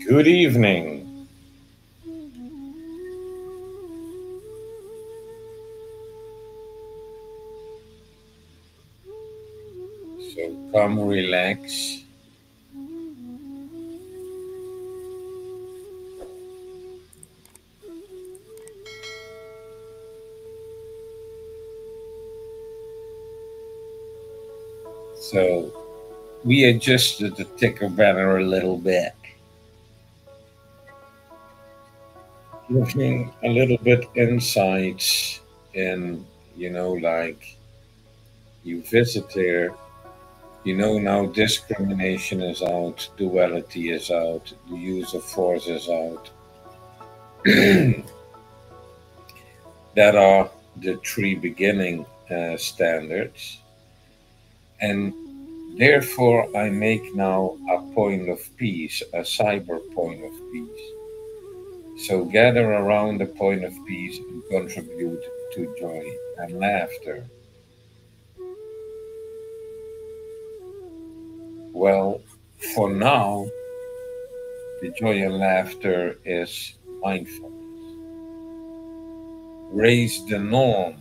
Good evening. So come relax. So we adjusted the ticker banner a little bit, giving a little bit insights in, like you visit here, now discrimination is out, duality is out, the use of force is out. That are the three beginning standards. And therefore, I make now a point of peace, a cyber point of peace. So gather around the point of peace and contribute to joy and laughter. Well, for now, the joy and laughter is mindfulness. Raise the norm.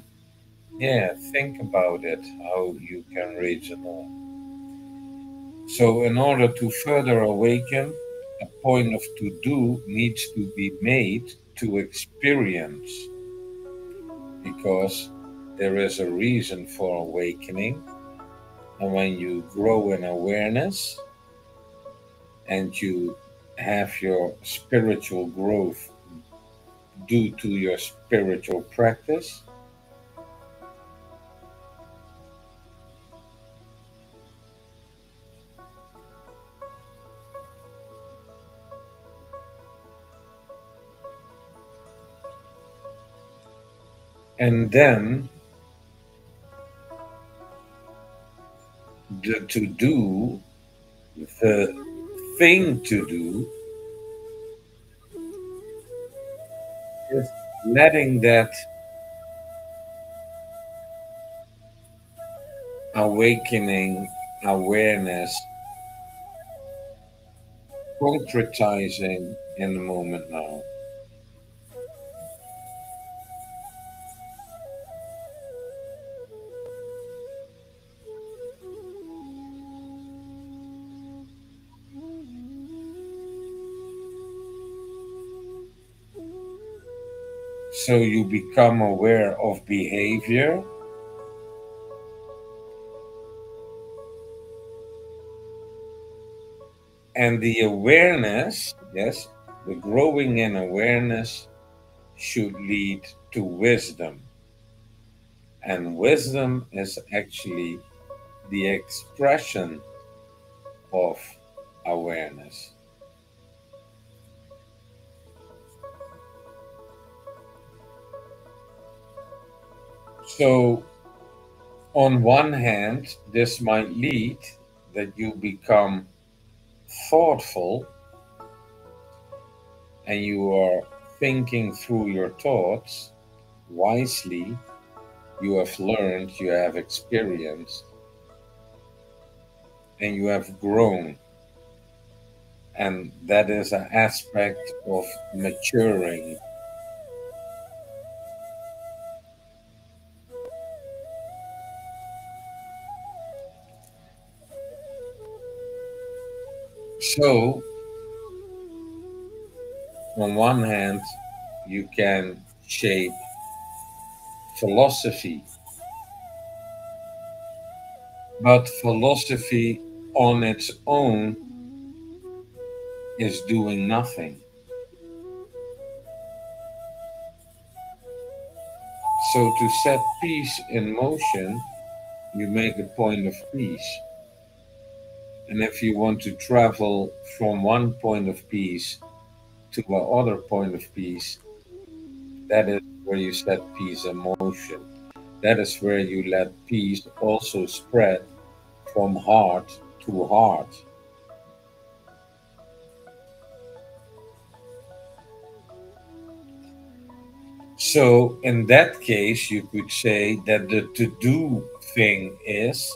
Yeah, think about it, how you can raise the norm. So, in order to further awaken, a point of to do needs to be made to experience because there is a reason for awakening. And when you grow in awareness and you have your spiritual growth due to your spiritual practice, and then the to do, the thing to do, is letting that awakening awareness concretizing in the moment now. So you become aware of behavior, and the awareness, yes, the growing in awareness should lead to wisdom. And wisdom is actually the expression of awareness. So, on one hand, this might lead that you become thoughtful and you are thinking through your thoughts wisely. You have learned, you have experienced, and you have grown. And that is an aspect of maturing. So, on one hand, you can shape philosophy, but philosophy on its own is doing nothing. So, to set peace in motion, you make a point of peace. And if you want to travel from one point of peace to another point of peace, that is where you set peace in motion. That is where you let peace also spread from heart to heart. So, in that case, you could say that the to do thing is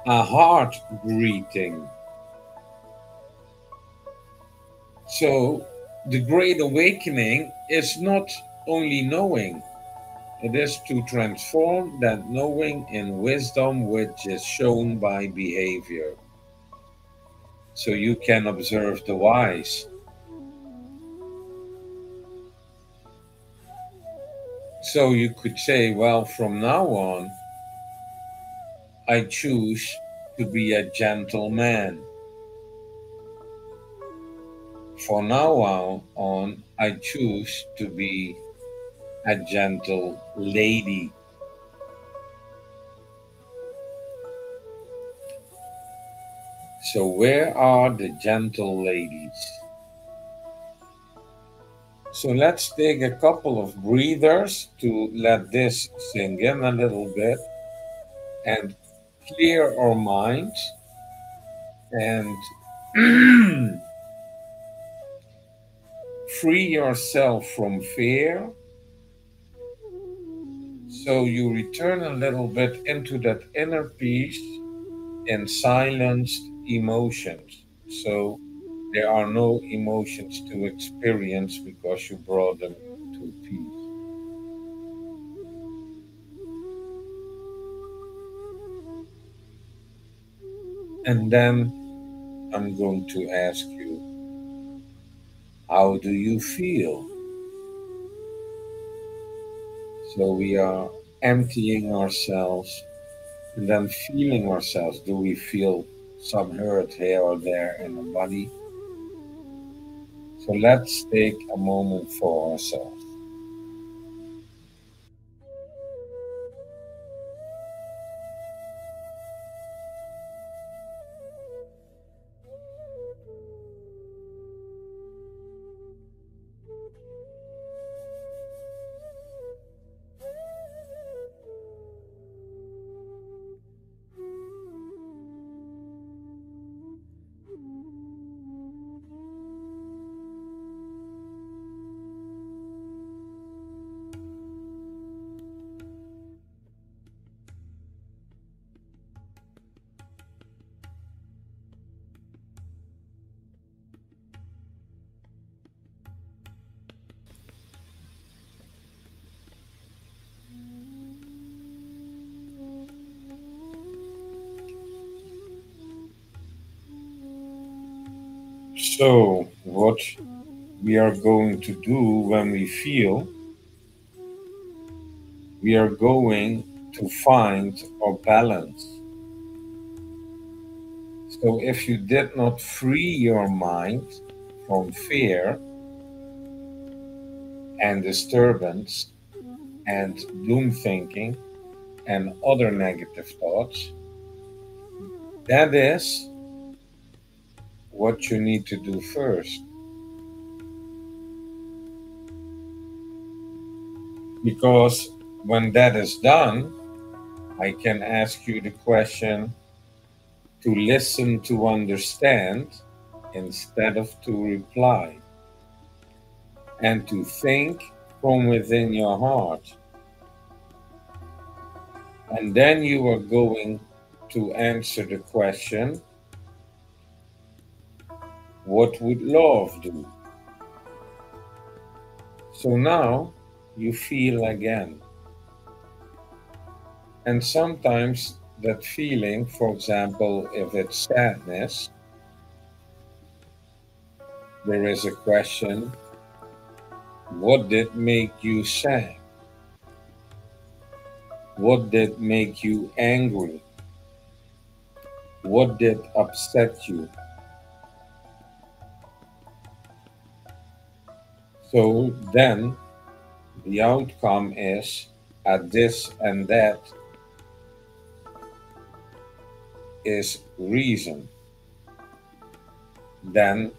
a heart greeting. So the great awakening is not only knowing, it is to transform that knowing in wisdom which is shown by behavior. So you can observe the wise. So you could say, well, from now on, I choose to be a gentleman. For now on, I choose to be a gentle lady. So, where are the gentle ladies? So, let's take a couple of breathers to let this sink in a little bit and clear our minds and free yourself from fear. So, you return a little bit into that inner peace and silenced emotions. So there are no emotions to experience because you brought them to peace. And then I'm going to ask you, how do you feel? So we are emptying ourselves and then feeling ourselves. Do we feel some hurt here or there in the body? So let's take a moment for ourselves. So, what we are going to do when we feel, we are going to find our balance. So, if you did not free your mind from fear and disturbance and doom thinking and other negative thoughts, that is what you need to do first. Because when that is done, I can ask you the question to listen to understand instead of to reply, and to think from within your heart. And then you are going to answer the question, what would love do? So now you feel again. And sometimes that feeling, for example, if it's sadness, there is a question, what did make you sad? What did make you angry? What did upset you? So then the outcome is this and that is reason. Then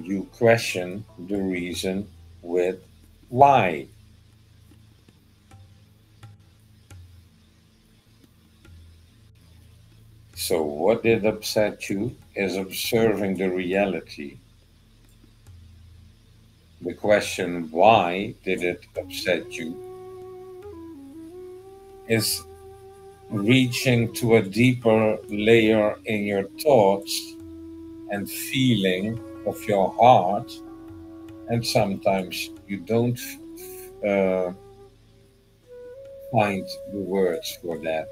you question the reason with why. So, what did upset you is observing the reality. The question, why did it upset you, is reaching to a deeper layer in your thoughts and feeling of your heart and sometimes you don't uh, find the words for that.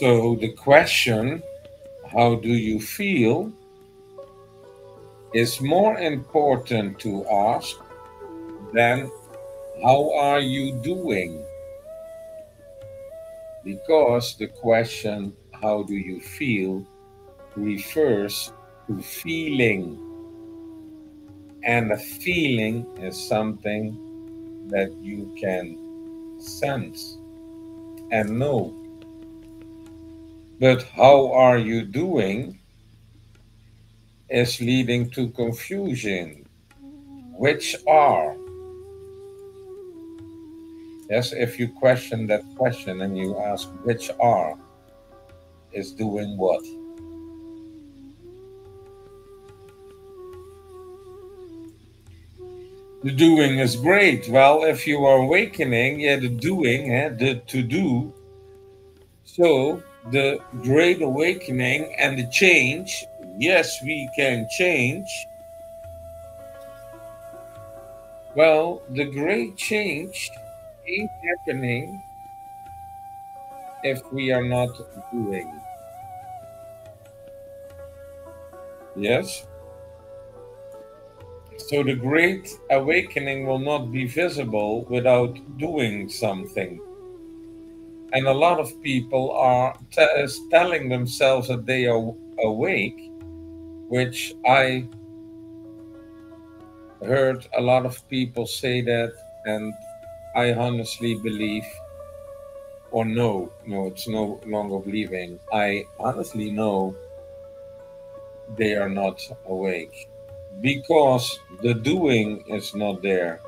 So the question, how do you feel, is more important to ask than how are you doing? Because the question, how do you feel, refers to feeling. And a feeling is something that you can sense and know. But how are you doing is leading to confusion. Which are? Yes, if you question that question and you ask which are, is doing what? The doing is great. Well, if you are awakening, yeah, the doing, the to do. So the great awakening and the change, yes, we can change. Well, the great change ain't happening if we are not doing. Yes? So the great awakening will not be visible without doing something. And a lot of people are telling themselves that they are awake, which I heard a lot of people say that, and I honestly believe, or no, it's no longer believing. I honestly know they are not awake because the doing is not there.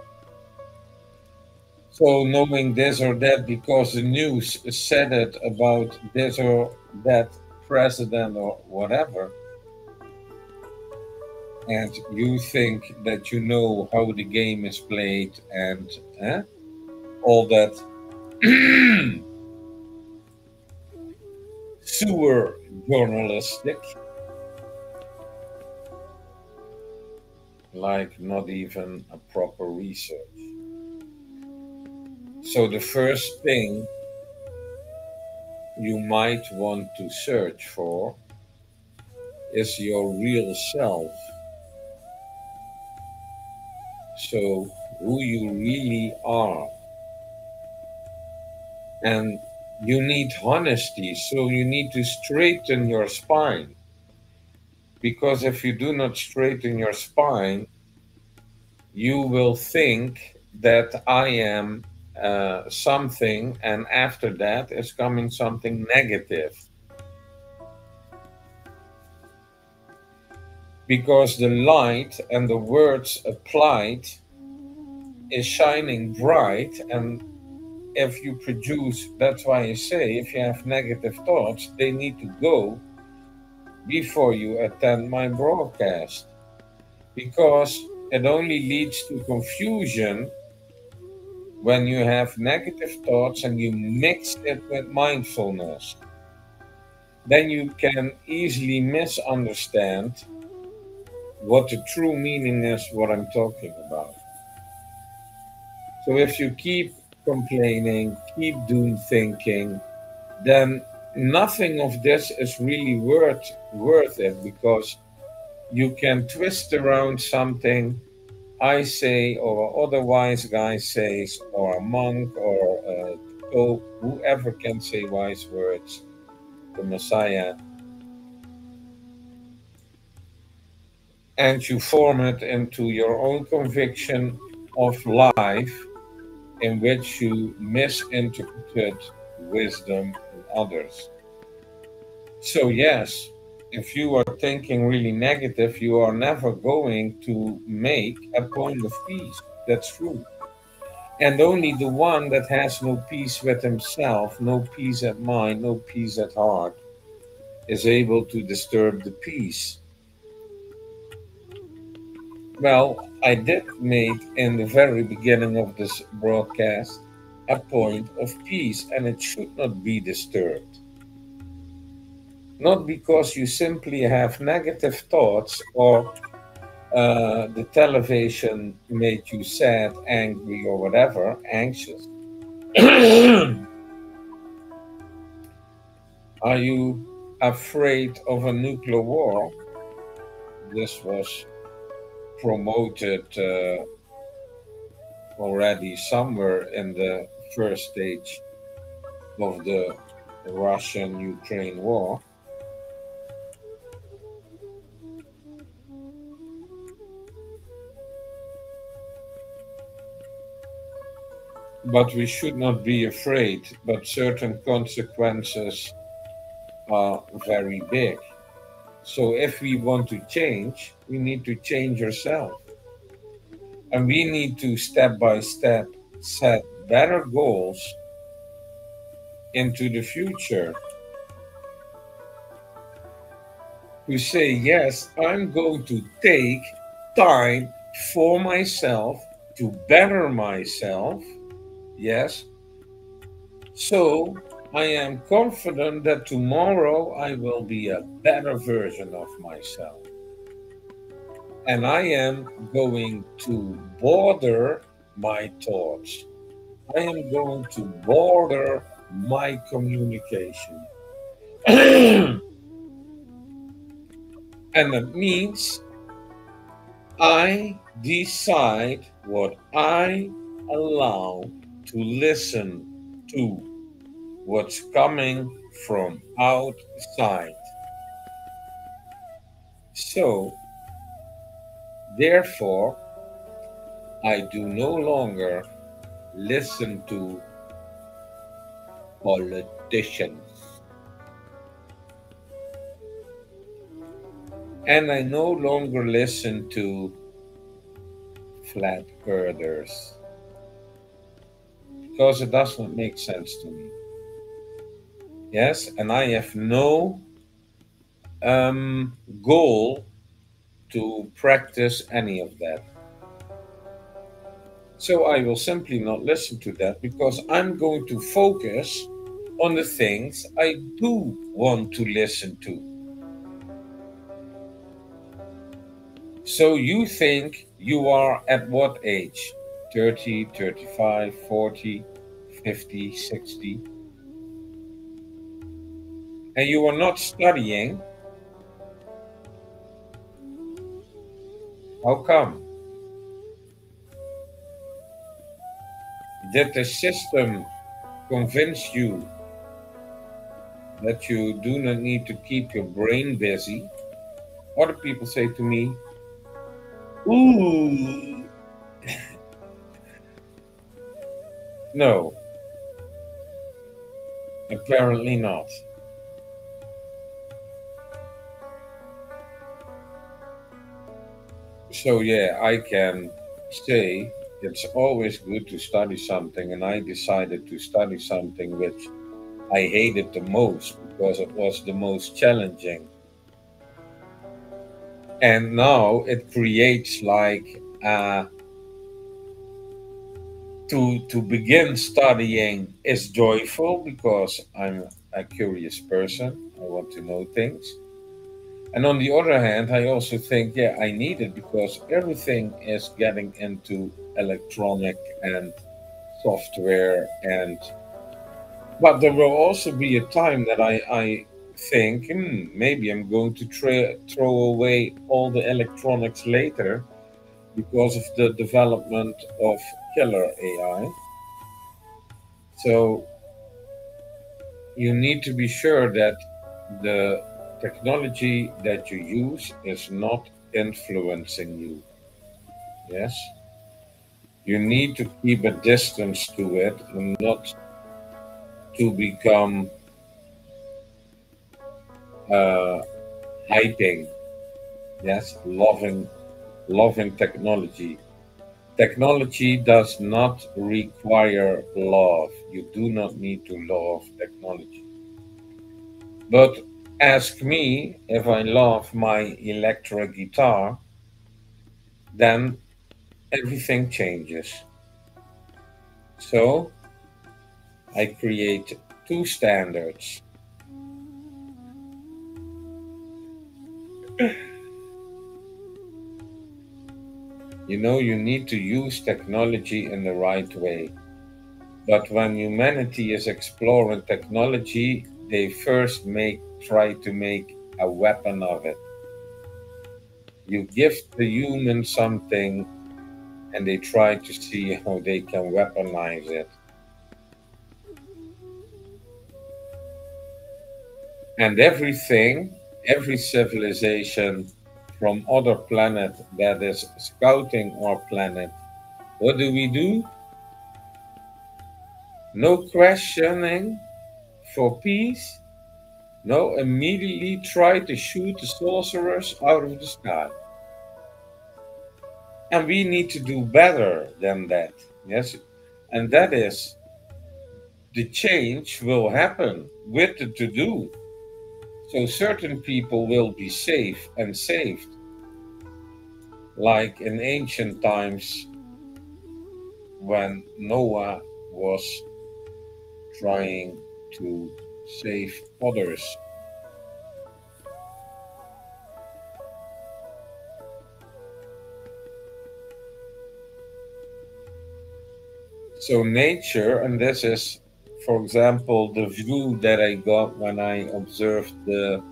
So knowing this or that because the news said it about this or that president or whatever, and you think that you know how the game is played and all that sewer journalistic, like not even a proper research. So the first thing you might want to search for is your real self. So who you really are. And you need honesty. So you need to straighten your spine. Because if you do not straighten your spine, you will think that I am something, and after that is coming something negative. Because the light and the words applied is shining bright, and if you produce, that's why I say if you have negative thoughts, they need to go before you attend my broadcast, because it only leads to confusion when you have negative thoughts and you mix it with mindfulness. Then you can easily misunderstand what the true meaning is, what I'm talking about. So if you keep complaining, keep doom thinking, then nothing of this is really worth it, because you can twist around something I say or otherwise guy says or a monk or a pope, whoever can say wise words, the Messiah, and you form it into your own conviction of life in which you misinterpret wisdom in others. So, yes, if you are thinking really negative, you are never going to make a point of peace. That's true. And only the one that has no peace with himself, no peace at mind, no peace at heart, is able to disturb the peace. Well, I did make in the very beginning of this broadcast a point of peace, and it should not be disturbed. Not because you simply have negative thoughts or the television made you sad, angry, or whatever, anxious. Are you afraid of a nuclear war? This was promoted already somewhere in the first stage of the Russian Ukraine war. But we should not be afraid, but certain consequences are very big. So if we want to change, we need to change ourselves. And we need to step by step set better goals into the future to say, yes, I'm going to take time for myself to better myself. Yes. So I am confident that tomorrow I will be a better version of myself. And I am going to border my thoughts. I am going to border my communication. And that means I decide what I allow to listen to, what's coming from outside. So, therefore, I do no longer listen to politicians. And I no longer listen to flat earthers because it does not make sense to me. Yes, and I have no goal to practice any of that. So I will simply not listen to that because I'm going to focus on the things I do want to listen to. So you think you are at what age? 30, 35, 40, 50, 60? And you are not studying? How come? Did the system convince you that you do not need to keep your brain busy? Other people say to me, ooh, no, apparently not. So, yeah, I can say it's always good to study something, and I decided to study something which I hated the most because it was the most challenging. And now it creates like to begin studying is joyful because I'm a curious person. I want to know things. And on the other hand, I also think, yeah, I need it because everything is getting into electronic and software. And but there will also be a time that I think, maybe I'm going to throw away all the electronics later because of the development of killer AI. So you need to be sure that the technology that you use is not influencing you. Yes. You need to keep a distance to it and not to become uh, hyping. Yes. Loving technology. Technology does not require love. You do not need to love technology. But ask me if I love my electric guitar. then everything changes. So I create two standards. You know, you need to use technology in the right way. But when humanity is exploring technology, they first try to make a weapon of it. You give the human something and they try to see how they can weaponize it. And everything, every civilization from other planet that is scouting our planet, what do? No questioning for peace. No, immediately try to shoot the sorcerers out of the sky. And we need to do better than that. Yes. And that is the change will happen with the to do. So certain people will be safe and saved. Like in ancient times when Noah was trying to save others. So nature, and this is, for example, the view that I got when I observed the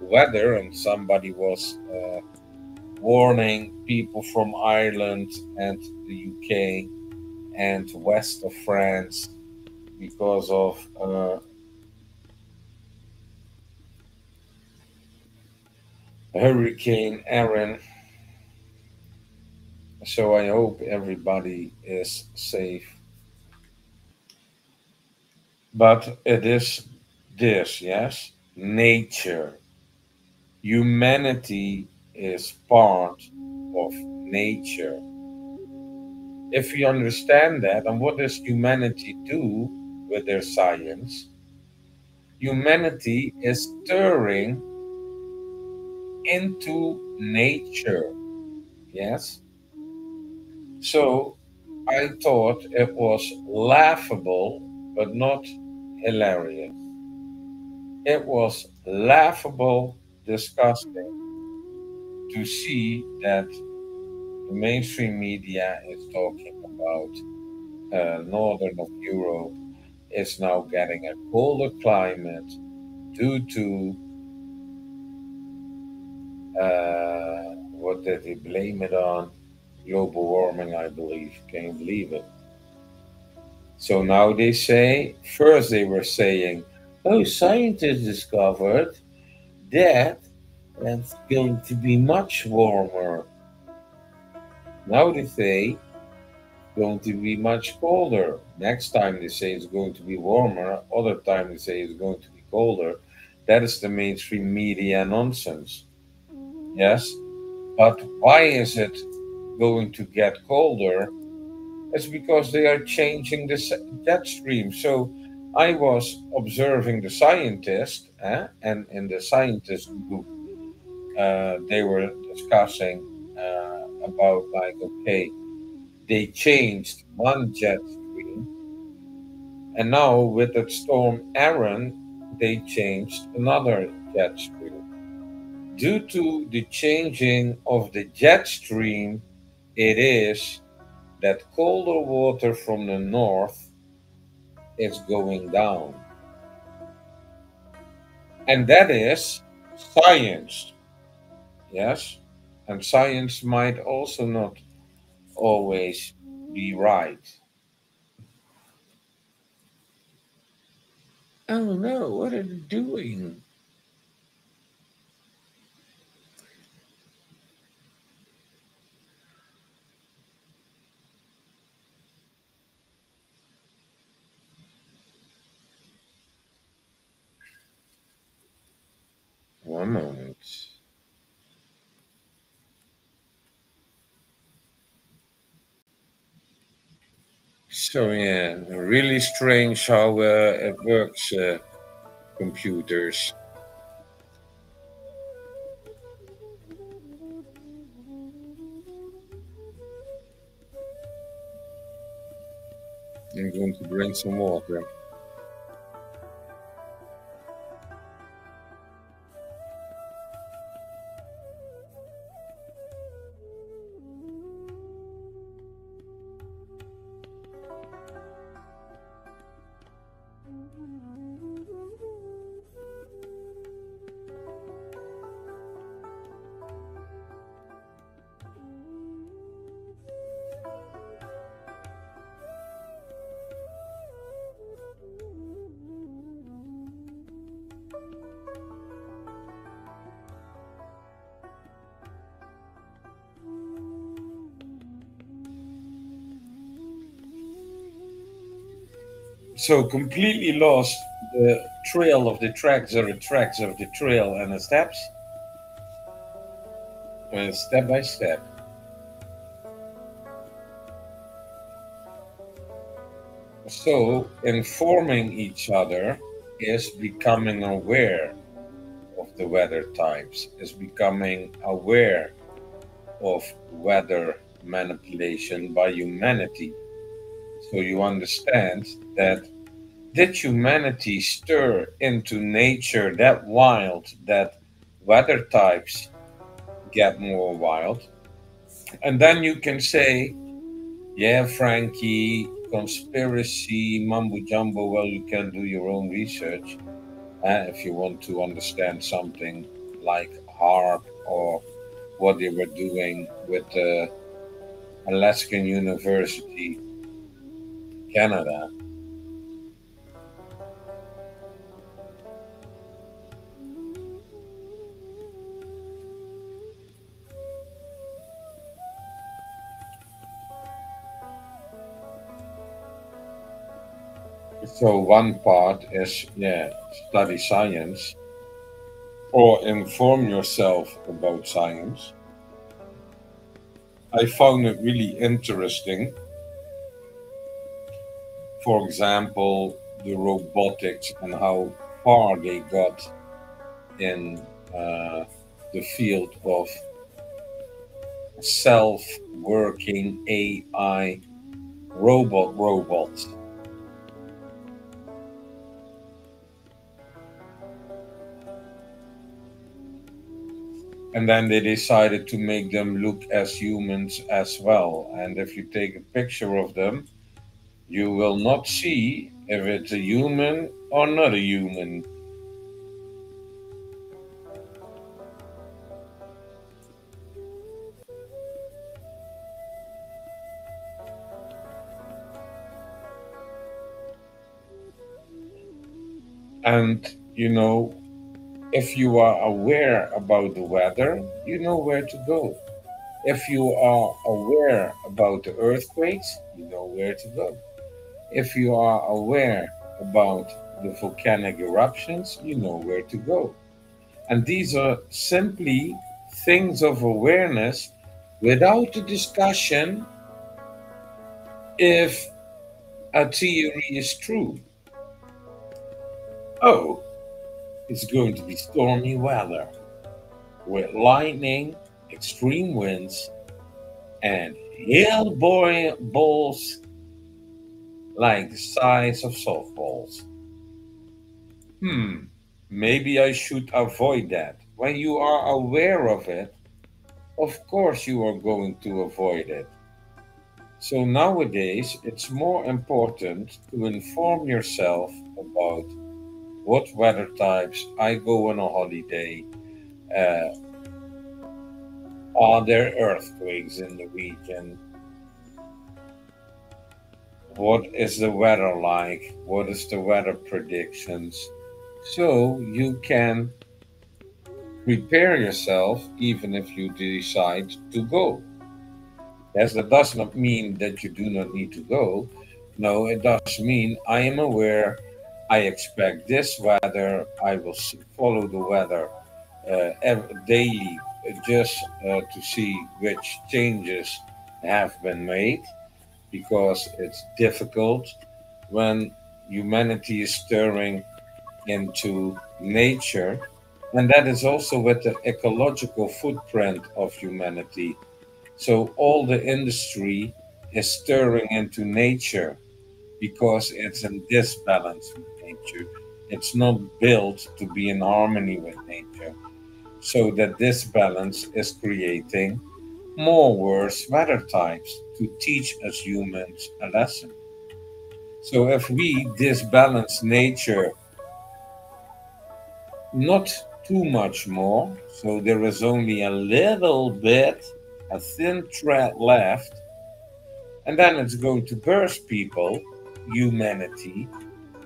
weather, and somebody was warning people from Ireland and the UK and west of France because of Hurricane Aaron. So I hope everybody is safe. But it is this, yes? Nature. Humanity is part of nature. If we understand that, and what does humanity do with their science? Humanity is stirring into nature. Yes. So I thought it was laughable, but not hilarious. It was laughable, disgusting to see that the mainstream media is talking about northern of Europe is now getting a colder climate due to what did they blame it on? Global warming, I believe. Can you believe it? So now they say, first they were saying, oh, scientists discovered that it's going to be much warmer. Now they say it's going to be much colder. Next time they say it's going to be warmer, other time they say it's going to be colder. That is the mainstream media nonsense. Yes, but why is it going to get colder? It's because they are changing the jet stream. So I was observing the scientist, and in the scientist group, they were discussing about like, okay, they changed one jet stream, and now with the storm Aaron, they changed another jet stream. Due to the changing of the jet stream, it is that colder water from the north is going down. And that is science, yes? And science might also not always be right. Oh no, what are they doing? One moment. So yeah, really strange how it works, computers. going to drink some water. So completely lost the trail of the tracks or the tracks of the trail and the steps, step by step. So informing each other is becoming aware of the weather types, is becoming aware of weather manipulation by humanity. So you understand that did humanity stir into nature that wild that weather types get more wild? And then you can say, yeah, Frankie, conspiracy, mumbo jumbo. Well, you can do your own research if you want to understand something like HARP or what they were doing with Alaskan University, Canada. So one part is, yeah, study science or inform yourself about science. I found it really interesting. For example, the robotics and how far they got in the field of self-working AI robots. And then they decided to make them look as humans as well. And if you take a picture of them, you will not see if it's a human or not a human. And, if you are aware about the weather, you know where to go. If you are aware about the earthquakes, you know where to go. If you are aware about the volcanic eruptions, you know where to go. And these are simply things of awareness without a discussion if a theory is true. Oh, it's going to be stormy weather with lightning, extreme winds, and hail balls like the size of softballs. Maybe I should avoid that. When you are aware of it, of course you are going to avoid it. So nowadays, it's more important to inform yourself about what weather types I go on a holiday. Uh, are there earthquakes in the region? What is the weather like? What is the weather predictions? So you can prepare yourself even if you decide to go. Yes, that does not mean that you do not need to go. No, it does mean I am aware, I expect this weather, I will follow the weather daily just to see which changes have been made because it's difficult when humanity is stirring into nature. And that is also with the ecological footprint of humanity. So all the industry is stirring into nature because it's in disbalance with nature. It's not built to be in harmony with nature. So that disbalance is creating more worse weather types to teach us humans a lesson. So if we disbalance nature not too much more, so there is only a little bit, a thin thread left, and then it's going to burst people, humanity.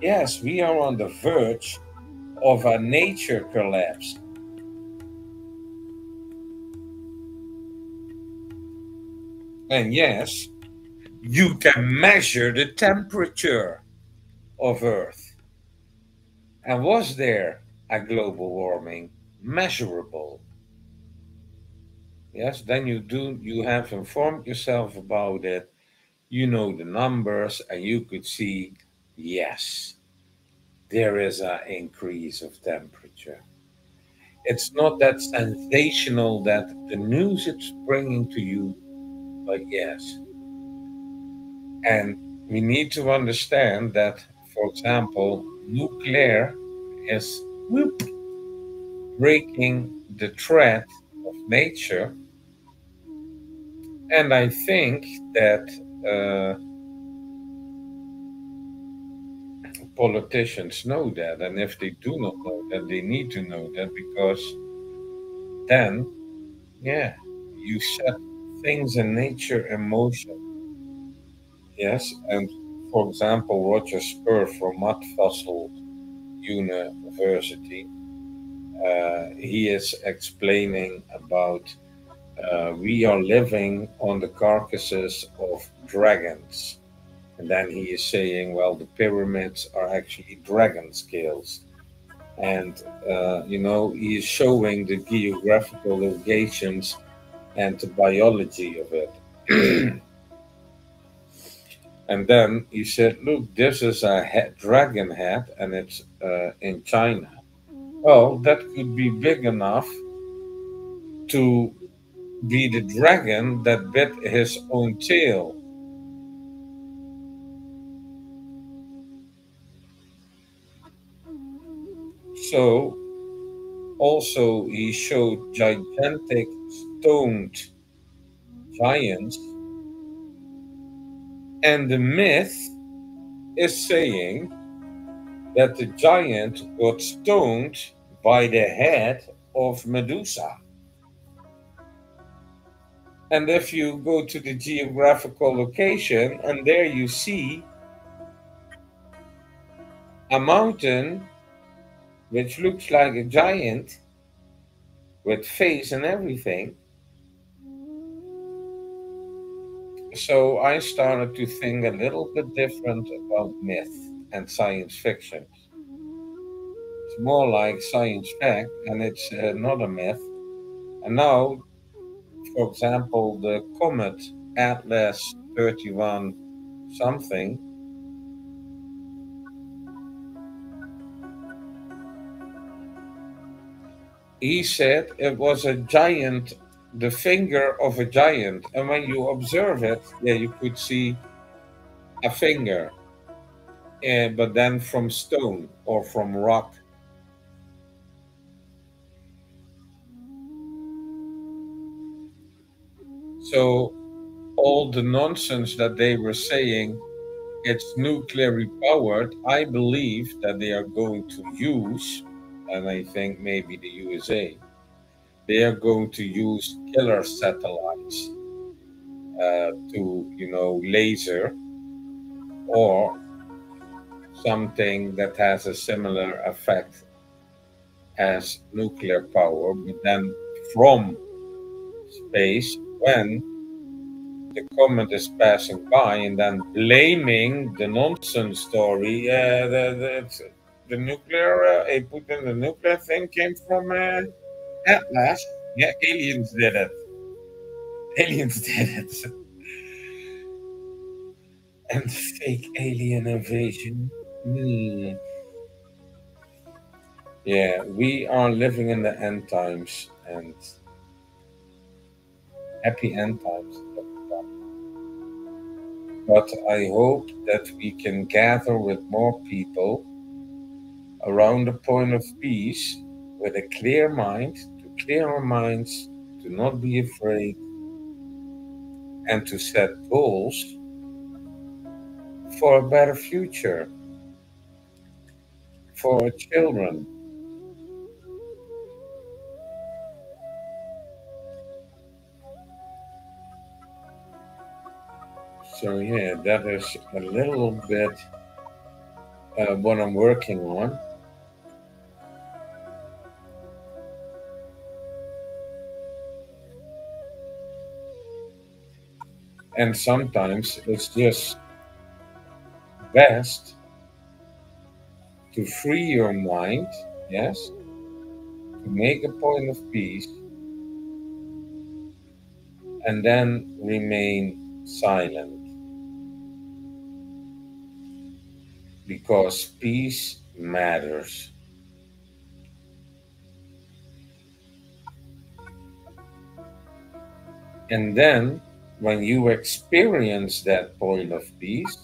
Yes, we are on the verge of a nature collapse. And yes, you can measure the temperature of Earth. And was there a global warming measurable? Yes, then you have informed yourself about it, you know the numbers, and you could see, yes, there is an increase of temperature. It's not that sensational that the news is bringing to you, but yes. And we need to understand that, for example, nuclear is whoop, breaking the thread of nature. And I think that politicians know that. And if they do not know that, they need to know that because then, yeah, you set things in nature in motion. Yes. And for example, Roger Spur from Mud Fossil University, he is explaining about we are living on the carcasses of dragons. And then he is saying, well, the pyramids are actually dragon scales. And, he is showing the geographical locations and the biology of it. And then he said, look, this is a dragon head and it's in China. Well, that could be big enough to be the dragon that bit his own tail. So also he showed gigantic stoned giants, and the myth is saying that the giant got stoned by the head of Medusa. And if you go to the geographical location, and there you see a mountain which looks like a giant with face and everything. So I started to think a little bit different about myth and science fiction. It's more like science fact, and it's not a myth. And now, for example, the comet Atlas 31 something, he said it was a giant, the finger of a giant. And when you observe it, yeah, you could see a finger, but then from stone or from rock. So all the nonsense that they were saying, it's nuclearly powered, I believe that they are going to use, and I think maybe the USA, they are going to use killer satellites to, laser or something that has a similar effect as nuclear power, but then from space when the comet is passing by and then blaming the nonsense story. The nuclear, Putin, the nuclear thing came from Atlas. Yeah, aliens did it. Aliens did it. And fake alien invasion. Hmm. Yeah, we are living in the end times and happy end times. But I hope that we can gather with more people around the point of peace with a clear mind, to clear our minds, to not be afraid, and to set goals for a better future for our children. So, yeah, that is a little bit what I'm working on. And sometimes it's just best to free your mind, yes, to make a point of peace, and then remain silent because peace matters. And then when you experience that point of peace,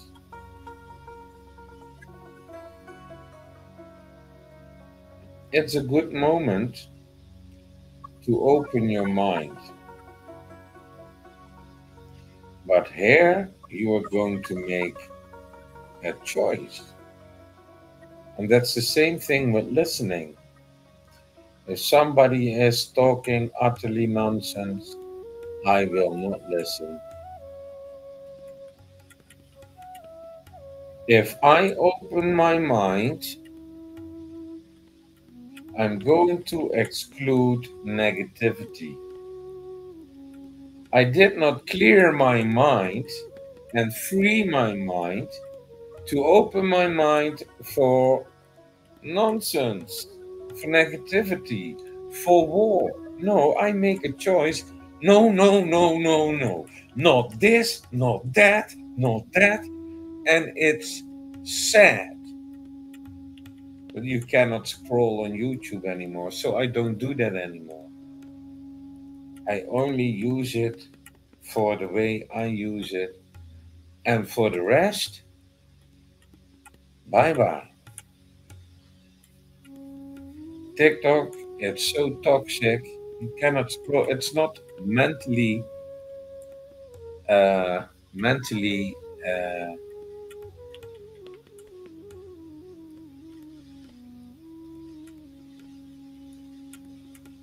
it's a good moment to open your mind. But here you are going to make a choice. And that's the same thing with listening. If somebody is talking utterly nonsense, I will not listen. If I open my mind, I'm going to exclude negativity. I did not clear my mind and free my mind to open my mind for nonsense, for negativity, for war. No, I make a choice. No, no, no, no, no. Not this, not that, not that. And it's sad that you cannot scroll on YouTube anymore. So I don't do that anymore. I only use it for the way I use it. And for the rest, bye bye. TikTok, it's so toxic. You cannot scroll. It's not uh, mentally, uh,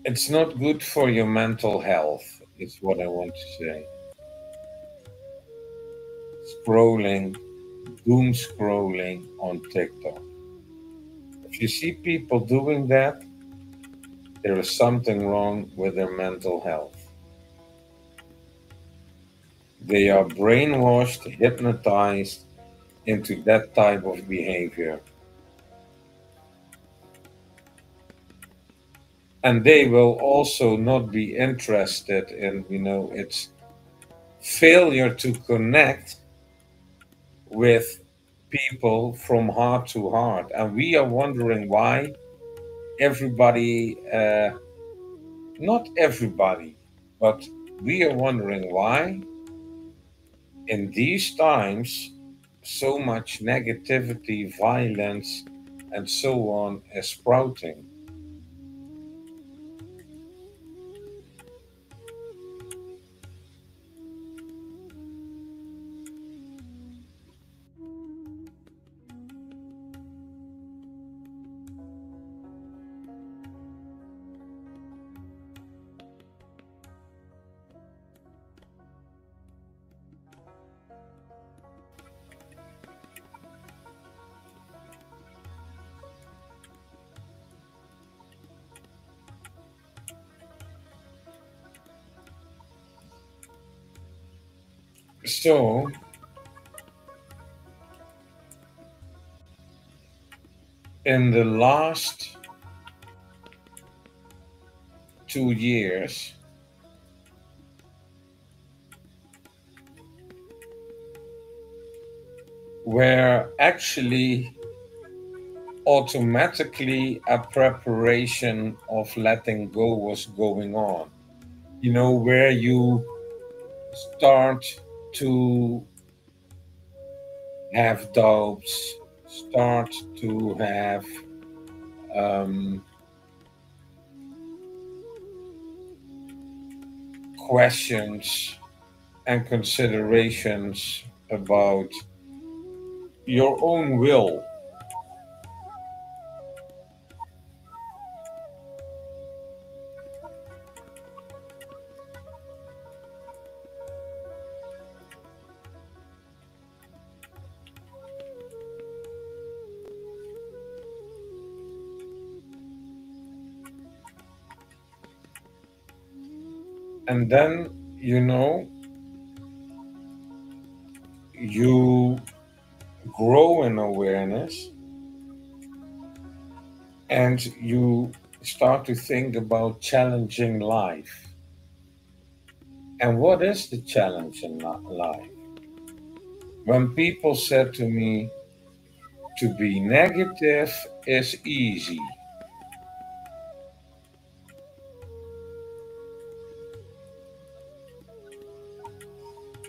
it's not good for your mental health, is what I want to say. Scrolling, doom scrolling on TikTok. If you see people doing that, there is something wrong with their mental health. They are brainwashed, hypnotized into that type of behavior. And they will also not be interested in, its failure to connect with people from heart to heart. And we are wondering why everybody, not everybody, but we are wondering why in these times so much negativity, violence, and so on is sprouting. So, in the last 2 years, where actually automatically a preparation of letting go was going on. Where you start to have doubts, start to have um, questions and considerations about your own will. And then, you know, you grow in awareness and you start to think about challenging life. And what is the challenge in life? When people said to me, to be negative is easy.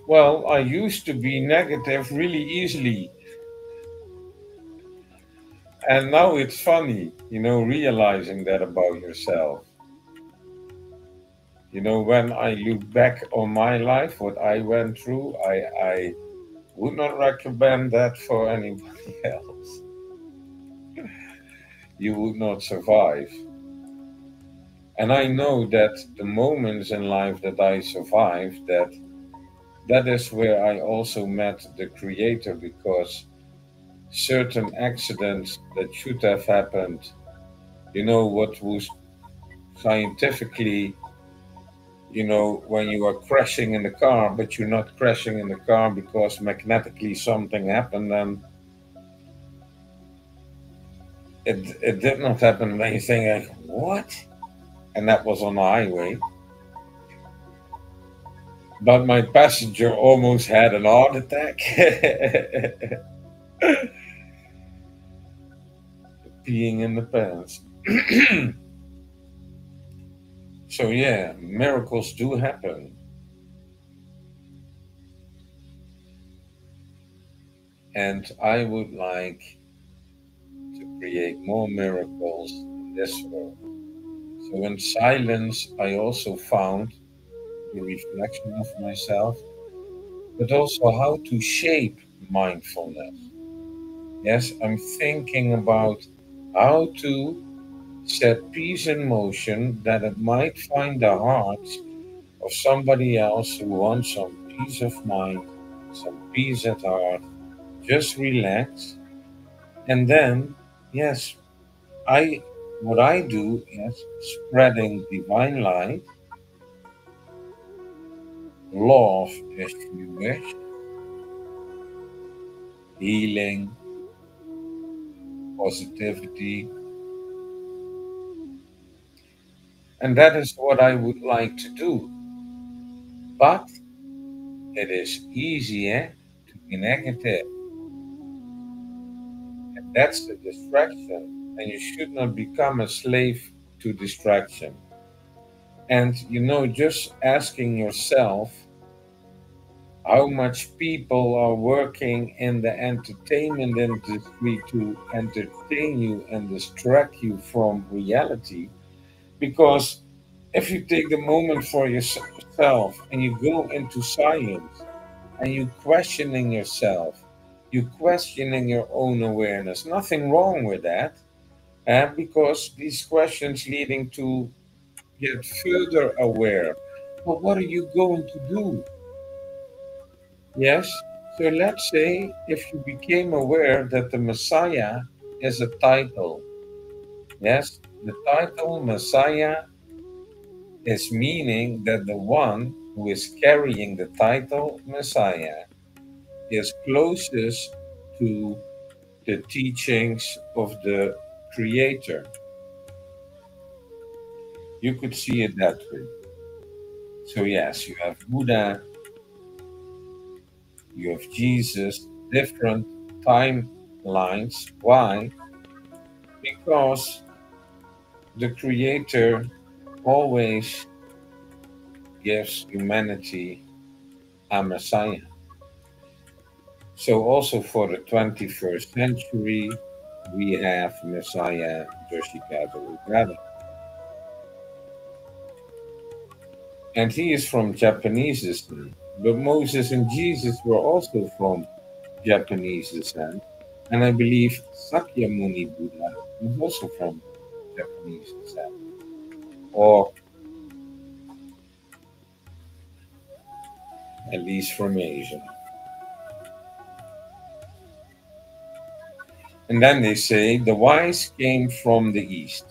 Well, I used to be negative really easily. And now it's funny, realizing that about yourself. When I look back on my life, what I went through, I would not recommend that for anybody else. You would not survive. And I know that the moments in life that I survived, that is where I also met the creator, because certain accidents that should have happened, what was scientifically, when you are crashing in the car, but you're not crashing in the car because magnetically something happened, and it did not happen when you think like, what? And that was on the highway. But my passenger almost had an heart attack. Peeing in the pants. So yeah, miracles do happen. And I would like to create more miracles in this world. So in silence, I also found the reflection of myself, but also how to shape mindfulness. Yes, I'm thinking about how to set peace in motion that it might find the heart of somebody else who wants some peace of mind, some peace at heart. Just relax. And then, yes, I what I do is spreading divine light, love if you wish, healing, positivity. And that is what I would like to do. But it is easier to be negative. And that's the distraction. And you should not become a slave to distraction. And just asking yourself how much people are working in the entertainment industry to entertain you and distract you from reality. Because if you take the moment for yourself and you go into silence and you questioning yourself, you questioning your own awareness, nothing wrong with that. And because these questions leading to get further aware. But what are you going to do? Yes. So let's say if you became aware that the Messiah is a title. Yes. The title Messiah is meaning that the one who is carrying the title Messiah is closest to the teachings of the Creator. You could see it that way. So, yes, you have Buddha, you have Jesus, different timelines. Why? Because the Creator always gives humanity a Messiah. So also for the 21st century, we have Messiah Yoshikazu Ugada. And he is from Japanese descent. But Moses and Jesus were also from Japanese descent. And I believe Sakyamuni Buddha was also from Japanese descent, or at least from Asia. And then they say the wise came from the east.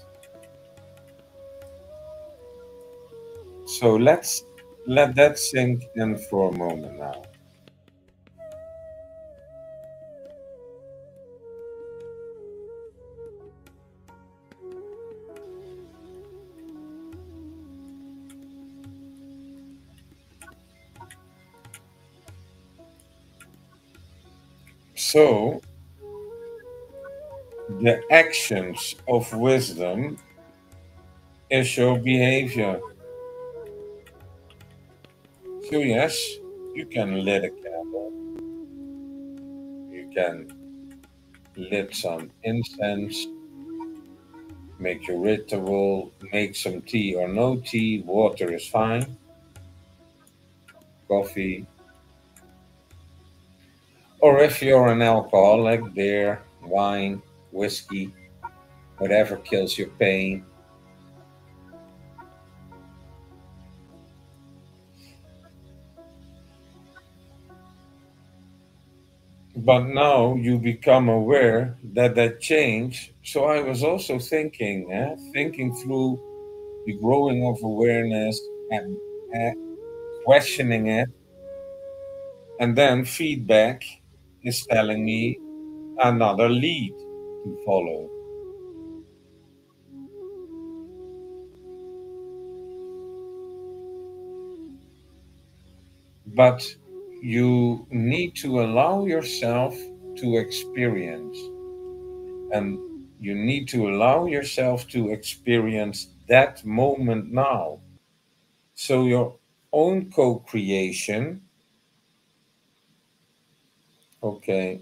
So let's let that sink in for a moment now. So the actions of wisdom is your behavior. So yes, you can lit a candle, you can lit some incense, make your ritual, make some tea or no tea, water is fine, coffee. Or if you're an alcoholic, beer, wine, whiskey, whatever kills your pain. But now you become aware that that change. So I was also thinking, thinking through the growing of awareness and questioning it, and then feedback is telling me another lead to follow. But you need to allow yourself to experience, and you need to allow yourself to experience that moment now. So your own co-creation, okay,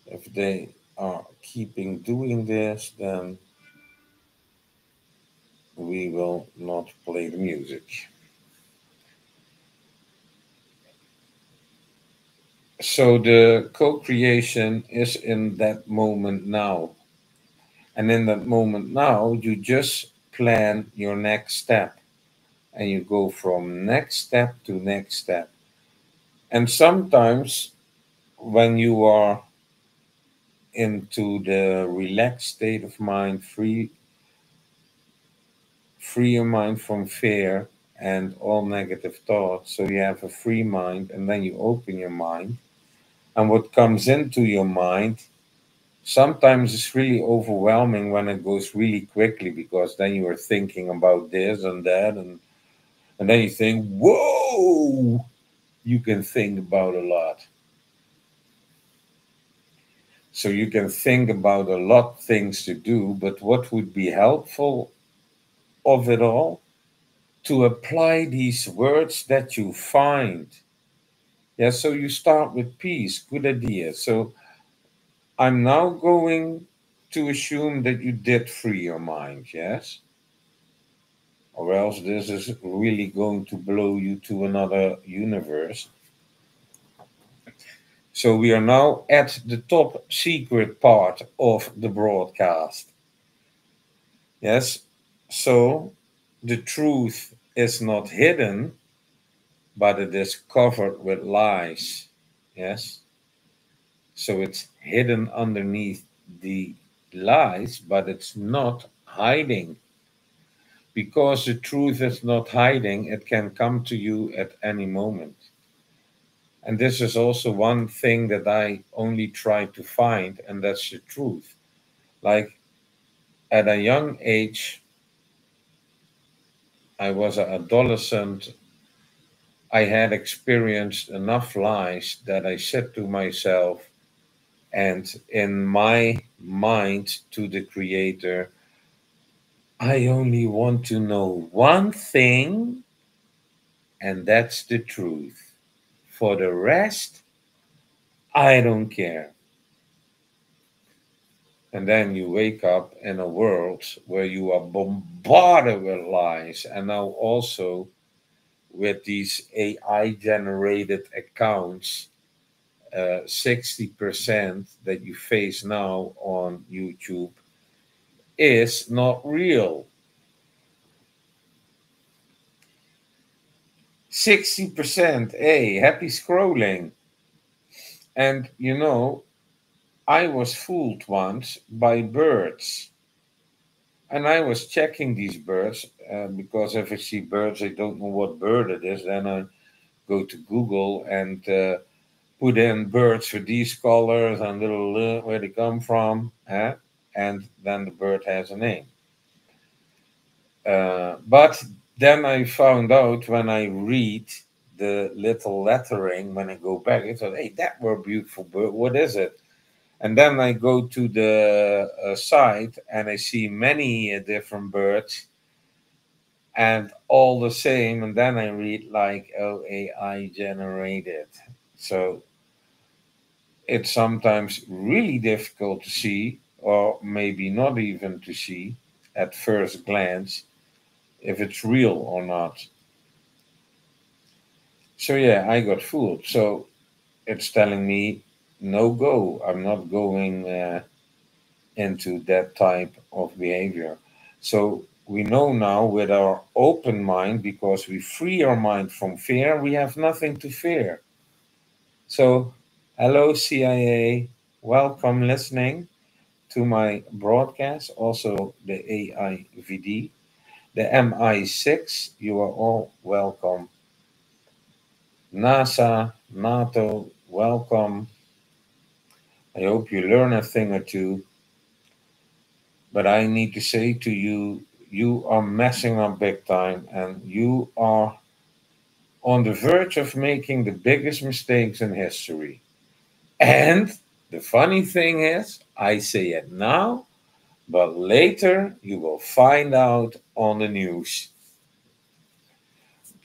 if they are keeping doing this, then we will not play the music. So the co-creation is in that moment now. And in that moment now, you just plan your next step and you go from next step to next step. And sometimes when you are into the relaxed state of mind, free your mind from fear and all negative thoughts. So you have a free mind and then you open your mind. And what comes into your mind sometimes it's really overwhelming when it goes really quickly because then you are thinking about this and that and then you think, whoa, you can think about a lot. So you can think about a lot of things to do, but what would be helpful of it all? To apply these words that you find. Yeah, so you start with peace, good idea. So I'm now going to assume that you did free your mind, yes? Or else this is really going to blow you to another universe. So we are now at the top secret part of the broadcast. Yes. So the truth is not hidden, but it is covered with lies. Yes. So it's hidden underneath the lies, but it's not hiding. Because the truth is not hiding, it can come to you at any moment. And this is also one thing that I only try to find, and that's the truth. Like at a young age, I was an adolescent. I had experienced enough lies that I said to myself, and in my mind to the Creator, I only want to know one thing, and that's the truth. For the rest, I don't care. And then you wake up in a world where you are bombarded with lies, and now also with these AI generated accounts. 60% that you face now on YouTube is not real. 60%, hey, happy scrolling. And I was fooled once by birds. And I was checking these birds because if I see birds, I don't know what bird it is. Then I go to Google and put in birds with these colors and little where they come from, and then the bird has a name. But then I found out when I read the little lettering, when I go back, I thought, hey, that were a beautiful bird. What is it? And then I go to the site and I see many different birds and all the same. And then I read like, oh, AI generated. So it's sometimes really difficult to see, or maybe not even to see at first glance, if it's real or not. So yeah, I got fooled. So it's telling me no go. I'm not going into that type of behavior. So we know now with our open mind, because we free our mind from fear, we have nothing to fear. So, hello, CIA. Welcome listening to my broadcast. Also, the AIVD, the MI6. You are all welcome. NASA, NATO, welcome. I hope you learn a thing or two. But I need to say to you, you are messing up big time and you are on the verge of making the biggest mistakes in history. And the funny thing is, I say it now, but later you will find out on the news.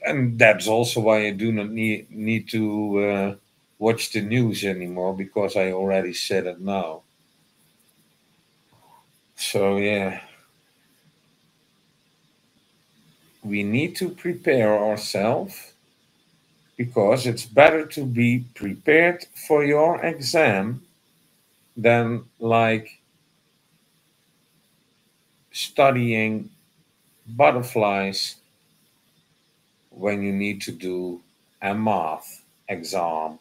And that's also why I do not need to watch the news anymore, because I already said it now. So, yeah, we need to prepare ourselves, because it's better to be prepared for your exam than like studying butterflies when you need to do a math exam.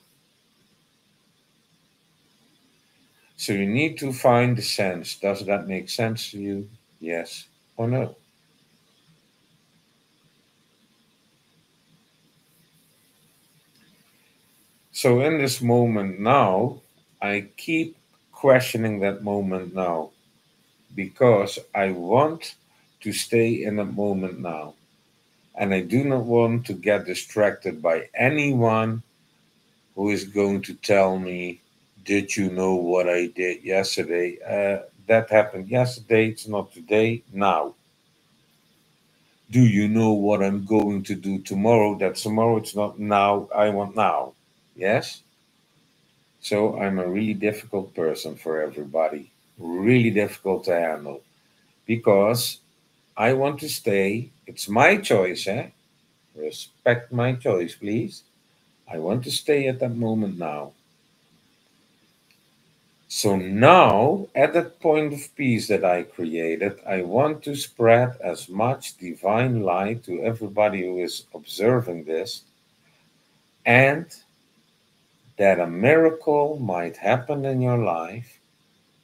So you need to find the sense. Does that make sense to you? Yes or no? So in this moment now, I keep questioning that moment now, because I want to stay in the moment now. And I do not want to get distracted by anyone who is going to tell me, did you know what I did yesterday? That happened yesterday, it's not today, now. Do you know what I'm going to do tomorrow? That's tomorrow, it's not now, I want now. Yes? So I'm a really difficult person for everybody, really difficult to handle, because I want to stay. It's my choice, eh? Respect my choice, please. I want to stay at that moment now. So now, at that point of peace that I created, I want to spread as much divine light to everybody who is observing this, and that a miracle might happen in your life.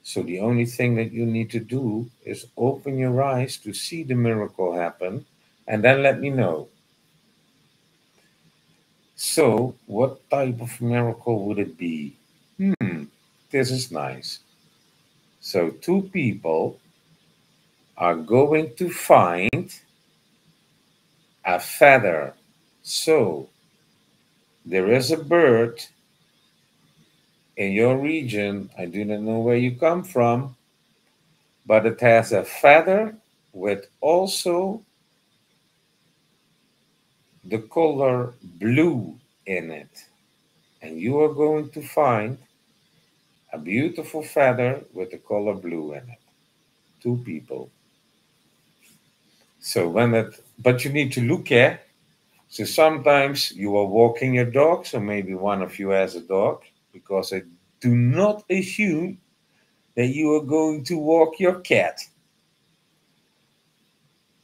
So the only thing that you need to do is open your eyes to see the miracle happen, and then let me know. So, what type of miracle would it be? This is nice. So, two people are going to find a feather. So, there is a bird in your region. I do not know where you come from, but it has a feather with also the color blue in it. and you are going to find a beautiful feather with the color blue in it. Two people. So but you need to look at. So sometimes you are walking your dog, so maybe one of you has a dog, because I do not assume that you are going to walk your cat.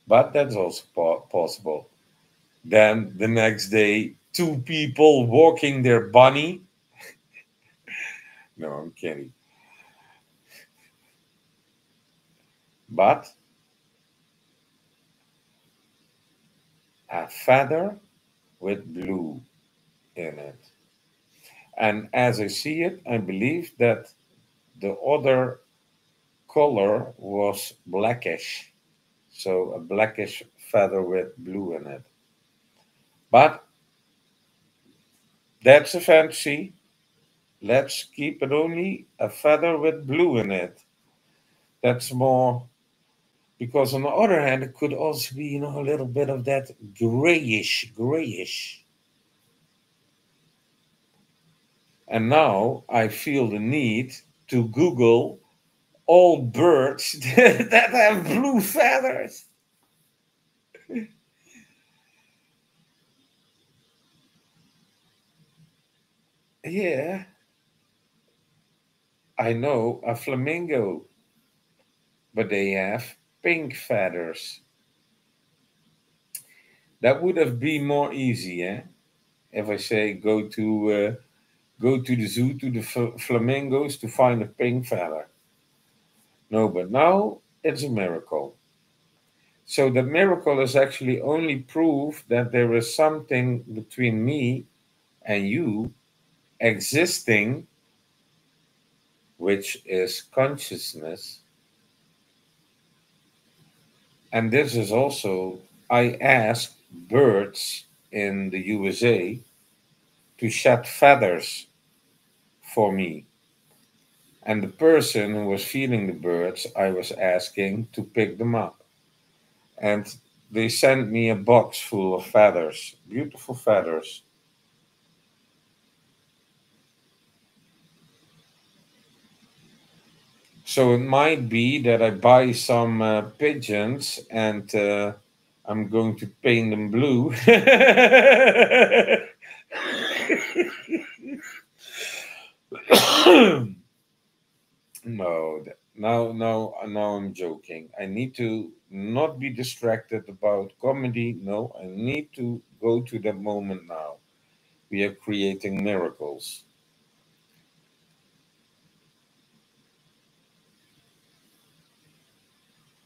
But that's also possible. Then the next day, two people walking their bunny. No, I'm kidding. But a feather with blue in it. And as I see it, I believe that the other color was blackish. So a blackish feather with blue in it. But that's a fantasy. Let's keep it only a feather with blue in it. That's more, because on the other hand, it could also be, a little bit of that grayish. And now I feel the need to Google all birds that have blue feathers. Yeah, I know a flamingo, but they have pink feathers. That would have been more easy, eh? If I say go to the zoo to the flamingos to find a pink feather. No, but now it's a miracle. So the miracle is actually only proof that there is something between me and you existing, which is consciousness. And this is also, I asked birds in the USA to shed feathers for me. And the person who was feeding the birds, I was asking to pick them up. And they sent me a box full of feathers, beautiful feathers. So it might be that I buy some pigeons and I'm going to paint them blue. No, now I'm joking. I need to not be distracted about comedy. No, I need to go to that moment now. We are creating miracles.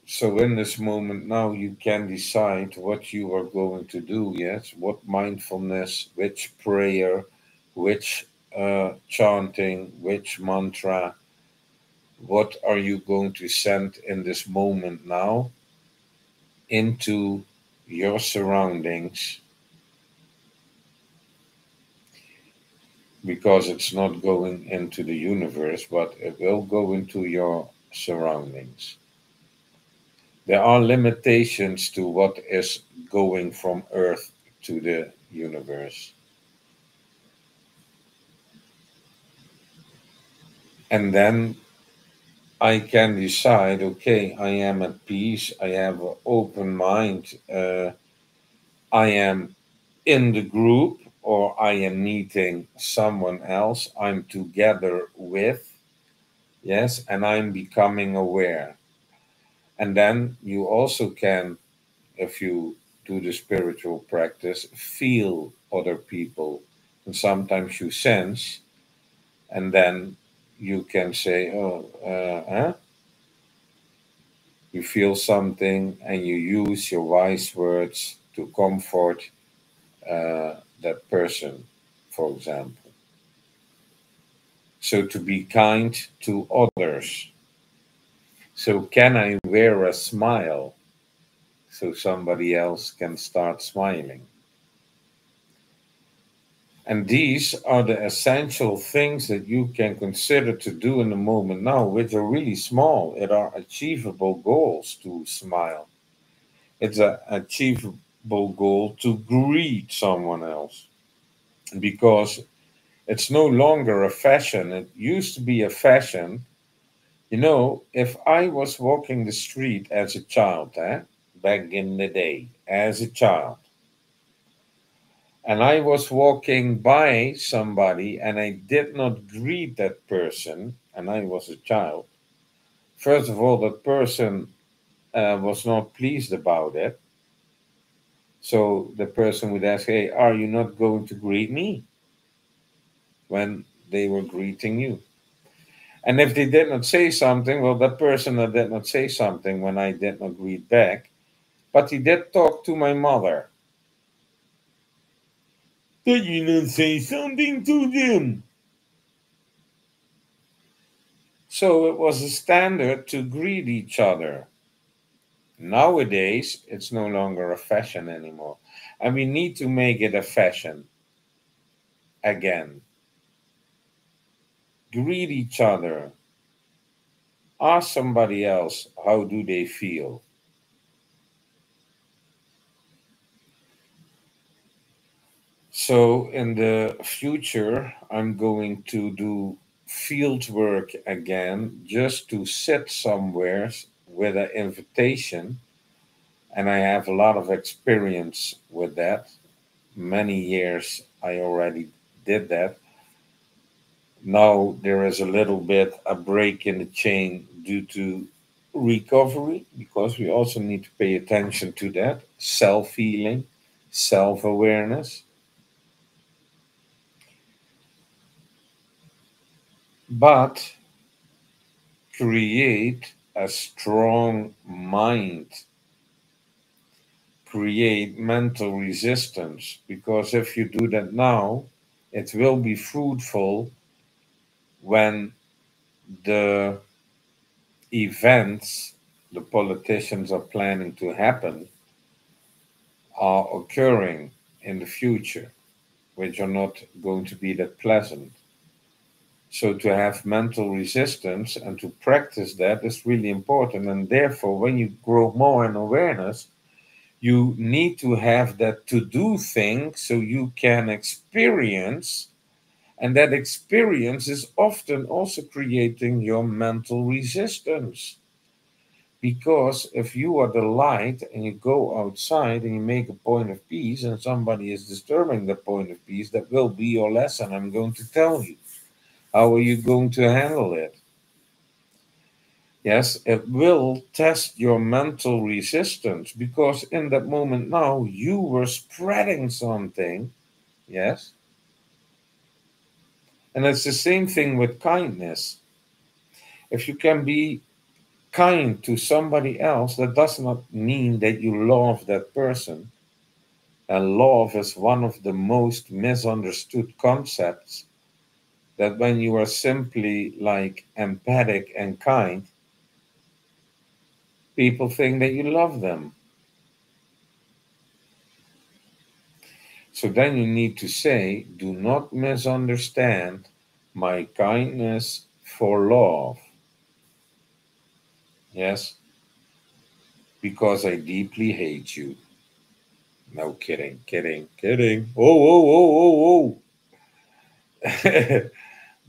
So in this moment now, you can decide what you are going to do. Yes, what mindfulness, which prayer, which chanting, which mantra. What are you going to send in this moment now into your surroundings, because it's not going into the universe, but it will go into your surroundings. There are limitations to what is going from Earth to the universe. And then I can decide, okay, I am at peace, I have an open mind, I am in the group, or I am meeting someone else I'm together with, yes, and I'm becoming aware. And then you also can, if you do the spiritual practice, feel other people. And sometimes you sense, and then you can say, oh, huh? You feel something, and you use your wise words to comfort that person, for example. So to be kind to others. So can I wear a smile so somebody else can start smiling? And these are the essential things that you can consider to do in the moment now, which are really small. It are achievable goals to smile. It's an achievable goal to greet someone else, because It's no longer a fashion. It used to be a fashion. You know, if I was walking the street as a child, back in the day, as a child, and I was walking by somebody and I did not greet that person, and I was a child, first of all, that person was not pleased about it. So the person would ask, "Hey, are you not going to greet me?" when they were greeting you. And if they did not say something, well, that person that did not say something when I did not greet back, but he did talk to my mother. Did you not say something to them? So it was a standard to greet each other. Nowadays, it's no longer a fashion anymore. And we need to make it a fashion again. Greet each other. Ask somebody else, how do they feel? So in the future, I'm going to do field work again just to sit somewhere with an invitation. And I have a lot of experience with that. Many years I already did that. Now there is a little bit a break in the chain due to recovery because we also need to pay attention to that self healing, self awareness. But create a strong mind, create mental resistance, because if you do that now, it will be fruitful when the events the politicians are planning to happen are occurring in the future, which are not going to be that pleasant. So, to have mental resistance and to practice that is really important. And therefore, when you grow more in awareness, you need to have that to do thing so you can experience. And that experience is often also creating your mental resistance. Because if you are the light and you go outside and you make a point of peace and somebody is disturbing the point of peace, that will be your lesson. I'm going to tell you. How are you going to handle it? Yes, it will test your mental resistance because in that moment now you were spreading something. Yes. And it's the same thing with kindness. If you can be kind to somebody else, that does not mean that you love that person. And love is one of the most misunderstood concepts that when you are simply like empathic and kind, people think that you love them. So then you need to say, do not misunderstand my kindness for love. Yes, because I deeply hate you. No kidding, kidding, kidding. Oh, oh, oh, oh, oh.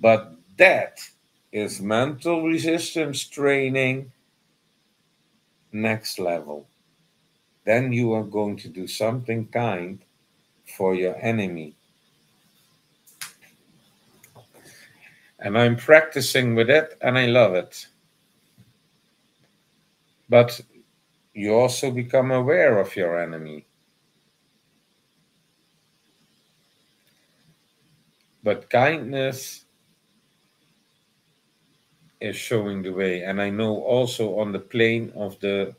But that is mental resistance training next level. Then you are going to do something kind for your enemy. And I'm practicing with it and I love it. But you also become aware of your enemy. But kindness is showing the way. And I know also on the plane of the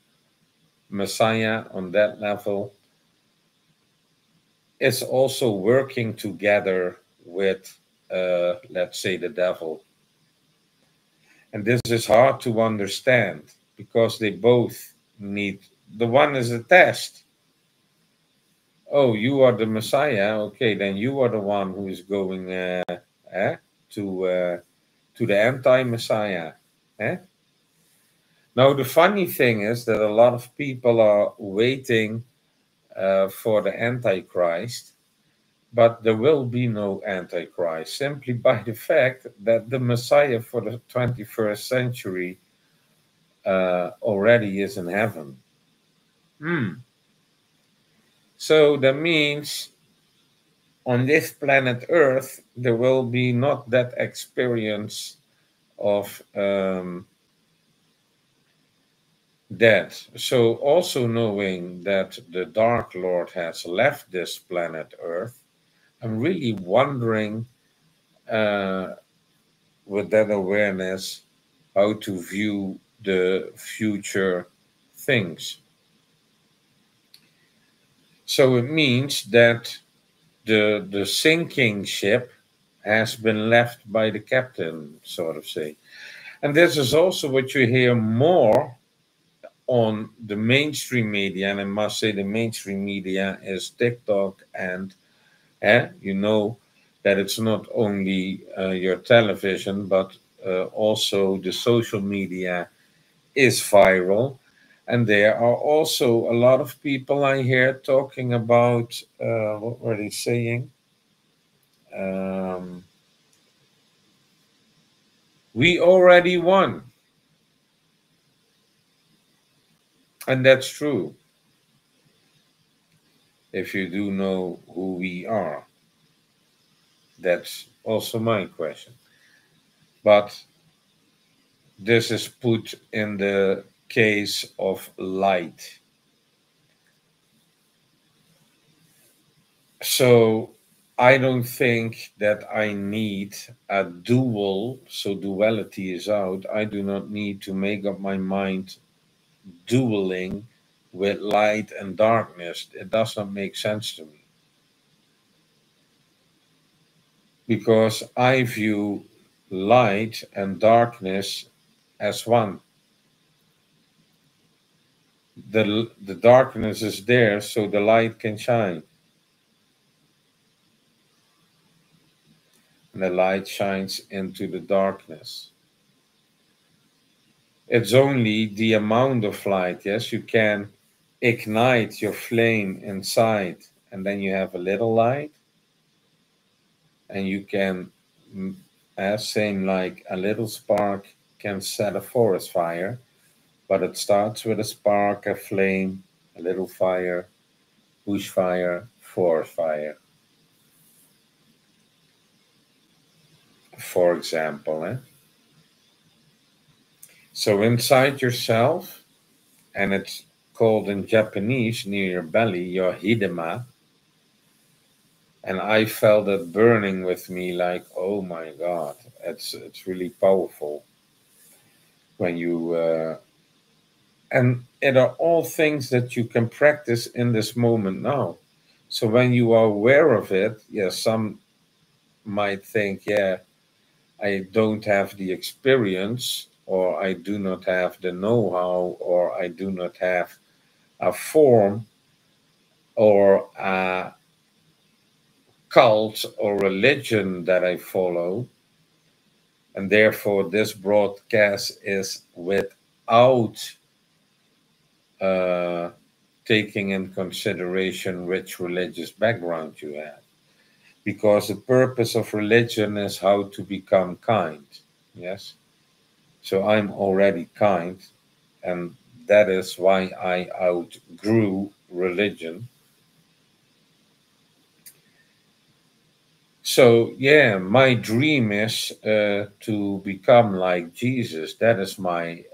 Messiah, on that level, it's also working together with, let's say, the devil. And this is hard to understand because they both need, the one is a test. Oh, you are the Messiah. Okay, then you are the one who is going eh, to, uh, to the anti-Messiah. Eh? Now, the funny thing is that a lot of people are waiting for the Antichrist, but there will be no Antichrist simply by the fact that the Messiah for the 21st century already is in heaven. Hmm. So that means on this planet Earth, there will be not that experience of death. So, also knowing that the Dark Lord has left this planet Earth, I'm really wondering uh, with that awareness how to view the future things. So, it means that the sinking ship has been left by the captain, sort of say. And this is also what you hear more on the mainstream media, and I must say the mainstream media is TikTok, and you know that it's not only your television, but also the social media is viral. And there are also a lot of people I hear talking about what were they saying? Um, we already won, and that's true if you do know who we are. That's also my question. But this is put in the case of light. So I don't think that I need a dual, so duality is out. I do not need to make up my mind dueling with light and darkness. It does not make sense to me because I view light and darkness as one. The darkness is there so the light can shine, and the light shines into the darkness. It's only the amount of light. Yes, you can ignite your flame inside, and then you have a little light, and you can, as same like a little spark can set a forest fire, but it starts with a spark, a flame, a little fire, bush fire, forest fire, for example. So inside yourself, and it's called in Japanese near your belly, your hidema. And I felt it burning with me, like, oh my God, it's really powerful when you and it are all things that you can practice in this moment now. So when you are aware of it, yeah, some might think, yeah, I don't have the experience, or I do not have the know-how, or I do not have a form or a cult or religion that I follow, and therefore this broadcast is without uh, taking in consideration which religious background you have. Because the purpose of religion is how to become kind. Yes? So I'm already kind, and that is why I outgrew religion. So, yeah, my dream is to become like Jesus. That is my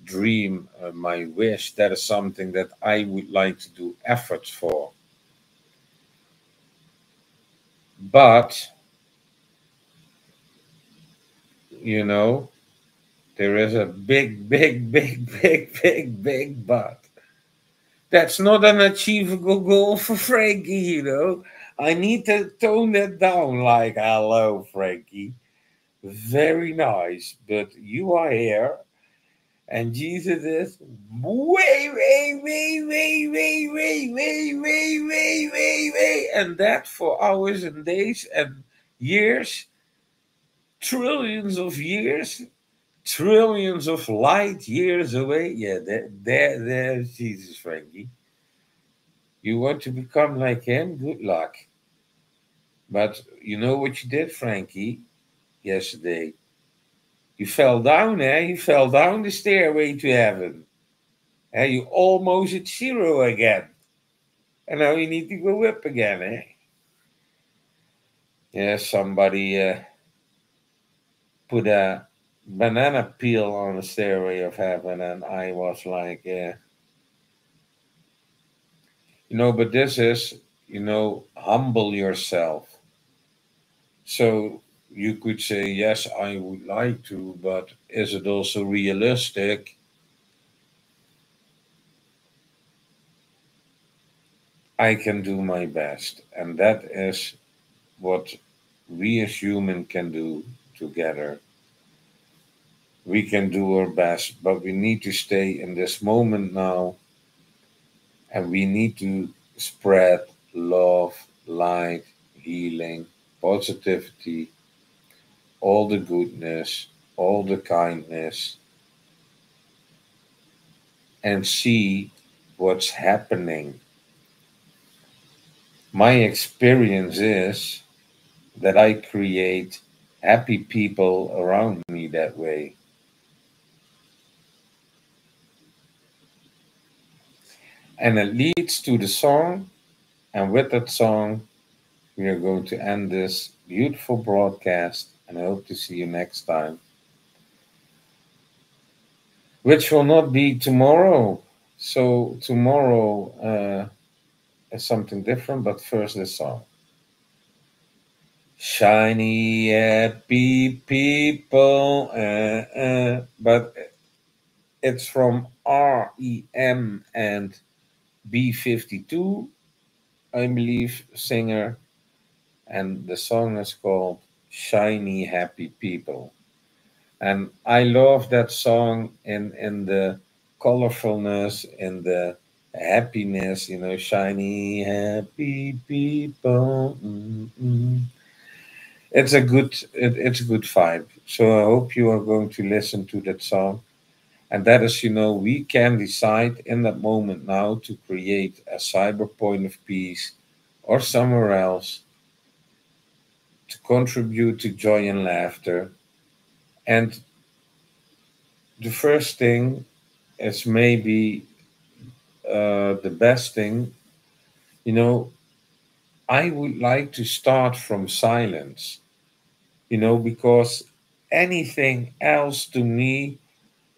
dream, my wish. That is something that I would like to do efforts for. But, you know, there is a big, big, big, big, big, big but. That's not an achievable goal for Frankie. I need to tone that down like, hello, Frankie. Very nice, but you are here. And Jesus is way, way, way, way, way, way, way, way, way, way, way, and that for hours and days and years, trillions of years, trillions of light years away. Yeah, there's Jesus, Frankie. You want to become like him? Good luck. But you know what you did, Frankie, yesterday? You fell down, eh? You fell down the stairway to heaven. Eh? You almost at zero again. And now you need to go up again, eh? Yeah, somebody put a banana peel on the stairway of heaven, and I was like, but this is, humble yourself. So you could say, yes, I would like to, but is it also realistic? I can do my best. And that is what we as humans can do together. We can do our best, but we need to stay in this moment now, and we need to spread love, light, healing, positivity, all the goodness, all the kindness, and see what's happening. My experience is that I create happy people around me that way. And it leads to the song. And with that song, we are going to end this beautiful broadcast. And I hope to see you next time, which will not be tomorrow. So, tomorrow is something different, but first, this song. Shiny, happy people. But it's from REM and B52, I believe, singer, and the song is called Shiny Happy People. And I love that song in the colorfulness, in the happiness, shiny happy people. Mm-mm. It's a good vibe. So I hope you are going to listen to that song. And that is, we can decide in that moment now to create a cyber point of peace or somewhere else to contribute to joy and laughter. And the first thing is maybe the best thing, you know, I would like to start from silence, because anything else to me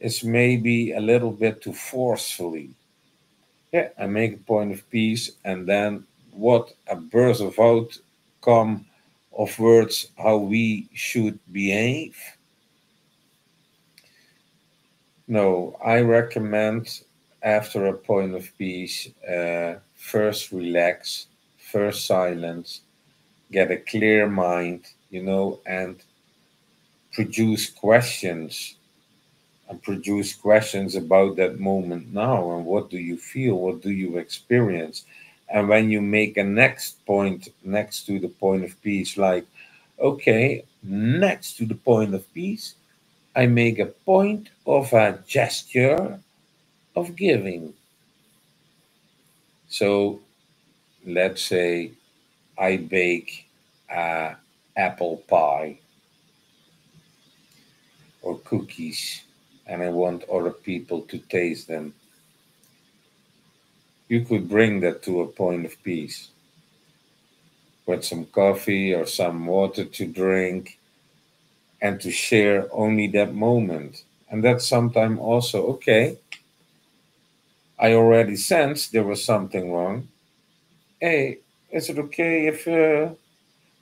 is maybe a little bit too forcefully. Yeah, I make a point of peace, and then what a burst of outcome of words how we should behave. No, I recommend after a point of peace, first relax, first silence, get a clear mind, and produce questions produce questions about that moment now, and what do you feel, what do you experience. And when you make a next point next to the point of peace, like, okay, next to the point of peace, I make a point of a gesture of giving. So let's say I bake a apple pie or cookies, and I want other people to taste them. You could bring that to a point of peace with some coffee or some water to drink, and to share only that moment. And that's sometimes also okay. I already sensed there was something wrong. Hey, is it okay if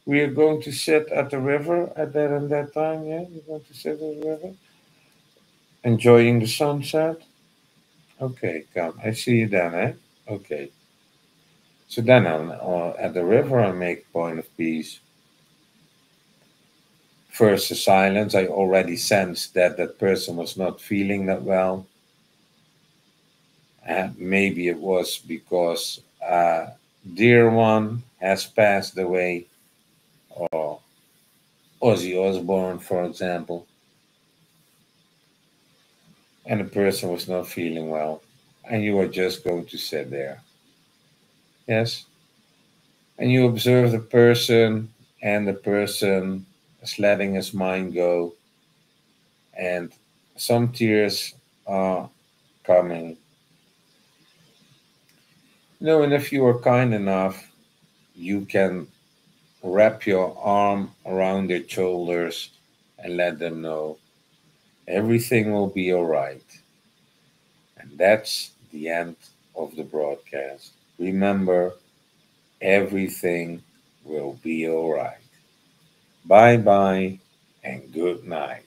we are going to sit at the river at that and that time? Yeah, we're going to sit at the river, enjoying the sunset. Okay, come. I see you then, eh? Okay. So then at the river, I make point of peace. First, the silence. I already sensed that that person was not feeling that well. Maybe it was because a dear one has passed away, or Ozzy Osbourne, for example, and the person was not feeling well. And you are just going to sit there. Yes. And you observe the person, and the person is letting his mind go, and some tears are coming. And if you are kind enough, you can wrap your arm around their shoulders and let them know everything will be all right. And that's the end of the broadcast. Remember, everything will be all right. Bye bye and good night.